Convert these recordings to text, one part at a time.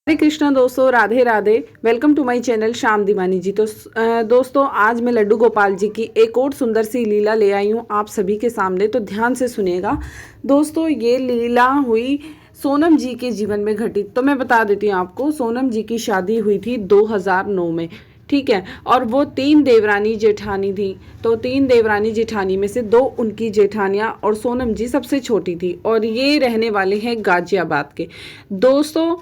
हरे कृष्णा दोस्तों, Radhe Radhe. Welcome to my channel Shyam Deewani ji. तो दोस्तों, आज मैं लड्डू गोपाल जी की एक और सुंदर सी लीला ले आई हूँ आप सभी के सामने। तो ध्यान से सुनिएगा दोस्तों। ये लीला हुई सोनम जी के जीवन में घटित। तो मैं बता देती हूँ आपको, सोनम जी की शादी हुई थी 2009 में, ठीक है। और वो 3 देवरानी जेठानी थी। तो 3 देवरानी जेठानी में से 2 उनकी जेठानियाँ और सोनम जी सबसे छोटी थी। और ये रहने वाले हैं गाजियाबाद के। दोस्तों,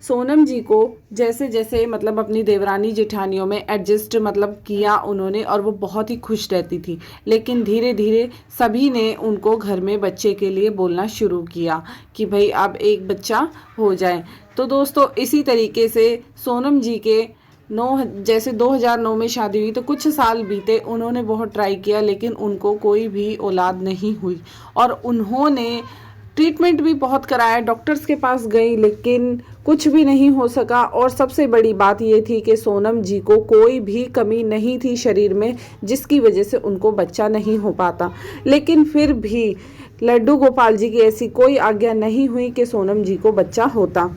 सोनम जी को जैसे जैसे मतलब अपनी देवरानी जेठानियों में एडजस्ट मतलब किया उन्होंने, और वो बहुत ही खुश रहती थी। लेकिन धीरे धीरे सभी ने उनको घर में बच्चे के लिए बोलना शुरू किया कि भाई अब एक बच्चा हो जाए। तो दोस्तों, इसी तरीके से सोनम जी के जैसे 2009 में शादी हुई तो कुछ साल बीते, उन्होंने बहुत ट्राई किया लेकिन उनको कोई भी औलाद नहीं हुई। और उन्होंने ट्रीटमेंट भी बहुत कराया, डॉक्टर्स के पास गई, लेकिन कुछ भी नहीं हो सका। और सबसे बड़ी बात ये थी कि सोनम जी को कोई भी कमी नहीं थी शरीर में, जिसकी वजह से उनको बच्चा नहीं हो पाता। लेकिन फिर भी लड्डू गोपाल जी की ऐसी कोई आज्ञा नहीं हुई कि सोनम जी को बच्चा होता।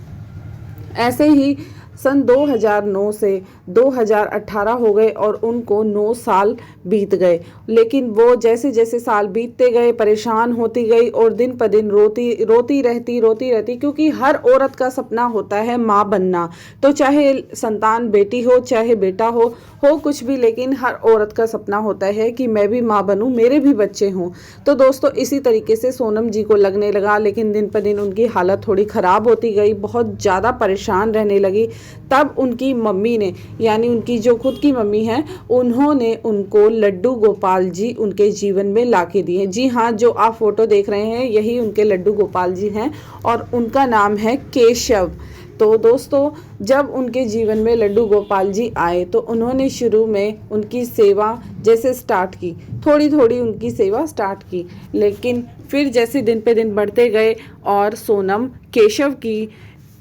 ऐसे ही सन 2009 से 2018 हो गए और उनको 9 साल बीत गए। लेकिन वो जैसे जैसे साल बीतते गए परेशान होती गई और दिन पर दिन रोती रहती, क्योंकि हर औरत का सपना होता है माँ बनना। तो चाहे संतान बेटी हो चाहे बेटा हो कुछ भी, लेकिन हर औरत का सपना होता है कि मैं भी माँ बनूं, मेरे भी बच्चे हों। तो दोस्तों, इसी तरीके से सोनम जी को लगने लगा। लेकिन दिन पर दिन उनकी हालत थोड़ी ख़राब होती गई, बहुत ज़्यादा परेशान रहने लगी। तब उनकी मम्मी ने, यानी उनकी जो खुद की मम्मी हैं, उन्होंने उनको लड्डू गोपाल जी उनके जीवन में ला के दिए। जी हाँ, जो आप फोटो देख रहे हैं यही उनके लड्डू गोपाल जी हैं और उनका नाम है केशव। तो दोस्तों, जब उनके जीवन में लड्डू गोपाल जी आए तो उन्होंने शुरू में उनकी सेवा जैसे स्टार्ट की, थोड़ी थोड़ी उनकी सेवा स्टार्ट की। लेकिन फिर जैसे दिन पे दिन बढ़ते गए और सोनम केशव की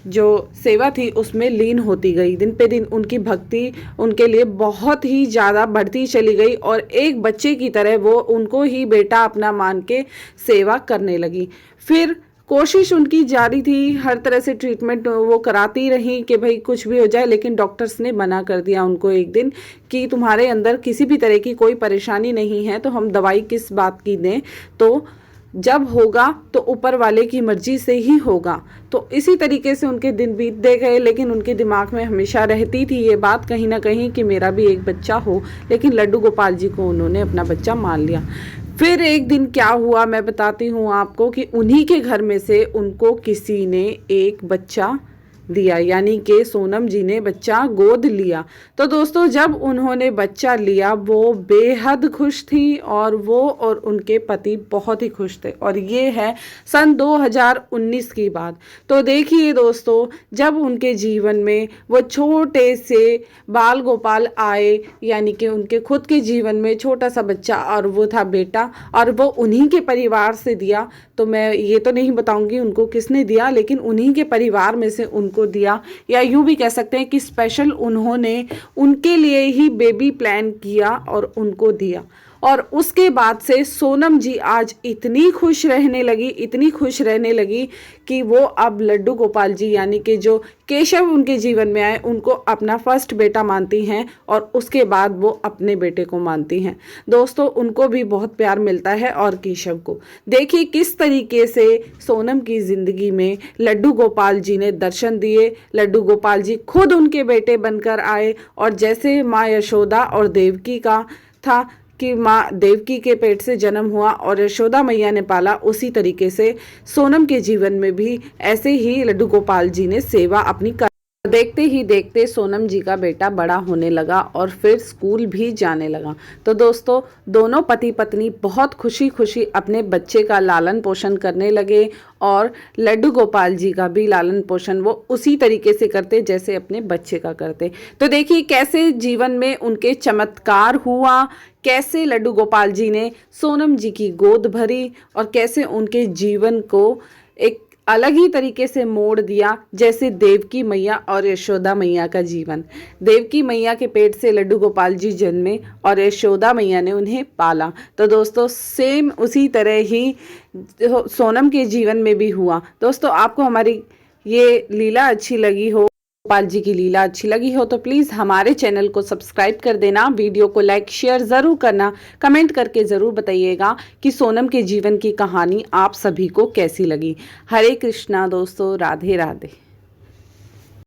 जो सेवा थी उसमें लीन होती गई, दिन पे दिन उनकी भक्ति उनके लिए बहुत ही ज़्यादा बढ़ती चली गई और एक बच्चे की तरह वो उनको ही बेटा अपना मान के सेवा करने लगी। फिर कोशिश उनकी जारी थी, हर तरह से ट्रीटमेंट वो कराती रही कि भाई कुछ भी हो जाए। लेकिन डॉक्टर्स ने मना कर दिया उनको एक दिन कि तुम्हारे अंदर किसी भी तरह की कोई परेशानी नहीं है, तो हम दवाई किस बात की दें, तो जब होगा तो ऊपर वाले की मर्जी से ही होगा। तो इसी तरीके से उनके दिन बीतते गए, लेकिन उनके दिमाग में हमेशा रहती थी ये बात कहीं ना कहीं कि मेरा भी एक बच्चा हो। लेकिन लड्डू गोपाल जी को उन्होंने अपना बच्चा मान लिया। फिर एक दिन क्या हुआ मैं बताती हूँ आपको कि उन्हीं के घर में से उनको किसी ने एक बच्चा दिया, यानी कि सोनम जी ने बच्चा गोद लिया। तो दोस्तों, जब उन्होंने बच्चा लिया वो बेहद खुश थी और वो और उनके पति बहुत ही खुश थे। और ये है सन 2019 की बात। तो देखिए दोस्तों, जब उनके जीवन में वो छोटे से बाल गोपाल आए, यानी कि उनके खुद के जीवन में छोटा सा बच्चा, और वो था बेटा, और वो उन्हीं के परिवार से दिया। तो मैं ये तो नहीं बताऊंगी उनको किसने दिया, लेकिन उन्हीं के परिवार में से उनको दिया, या यूं भी कह सकते हैं कि स्पेशल उन्होंने उनके लिए ही बेबी प्लान किया और उनको दिया। और उसके बाद से सोनम जी आज इतनी खुश रहने लगी कि वो अब लड्डू गोपाल जी, यानी कि जो केशव उनके जीवन में आए, उनको अपना फर्स्ट बेटा मानती हैं और उसके बाद वो अपने बेटे को मानती हैं। दोस्तों, उनको भी बहुत प्यार मिलता है और केशव को। देखिए किस तरीके से सोनम की ज़िंदगी में लड्डू गोपाल जी ने दर्शन दिए। लड्डू गोपाल जी खुद उनके बेटे बनकर आए, और जैसे माँ यशोदा और देवकी का था कि माँ देवकी के पेट से जन्म हुआ और यशोदा मैया ने पाला, उसी तरीके से सोनम के जीवन में भी ऐसे ही लड्डू गोपाल जी ने सेवा अपनी कर। देखते ही देखते सोनम जी का बेटा बड़ा होने लगा और फिर स्कूल भी जाने लगा। तो दोस्तों, दोनों पति पत्नी बहुत खुशी खुशी अपने बच्चे का लालन पोषण करने लगे और लड्डू गोपाल जी का भी लालन पोषण वो उसी तरीके से करते जैसे अपने बच्चे का करते। तो देखिए कैसे जीवन में उनके चमत्कार हुआ, कैसे लड्डू गोपाल जी ने सोनम जी की गोद भरी और कैसे उनके जीवन को एक अलग ही तरीके से मोड़ दिया, जैसे देवकी मैया और यशोदा मैया का जीवन। देवकी मैया के पेट से लड्डू गोपाल जी जन्मे और यशोदा मैया ने उन्हें पाला। तो दोस्तों, सेम उसी तरह ही सोनम के जीवन में भी हुआ। दोस्तों, आपको हमारी ये लीला अच्छी लगी हो गोपाल जी की लीला अच्छी लगी हो तो प्लीज़ हमारे चैनल को सब्सक्राइब कर देना, वीडियो को लाइक शेयर ज़रूर करना, कमेंट करके ज़रूर बताइएगा कि सोनम के जीवन की कहानी आप सभी को कैसी लगी। हरे कृष्णा दोस्तों, राधे राधे।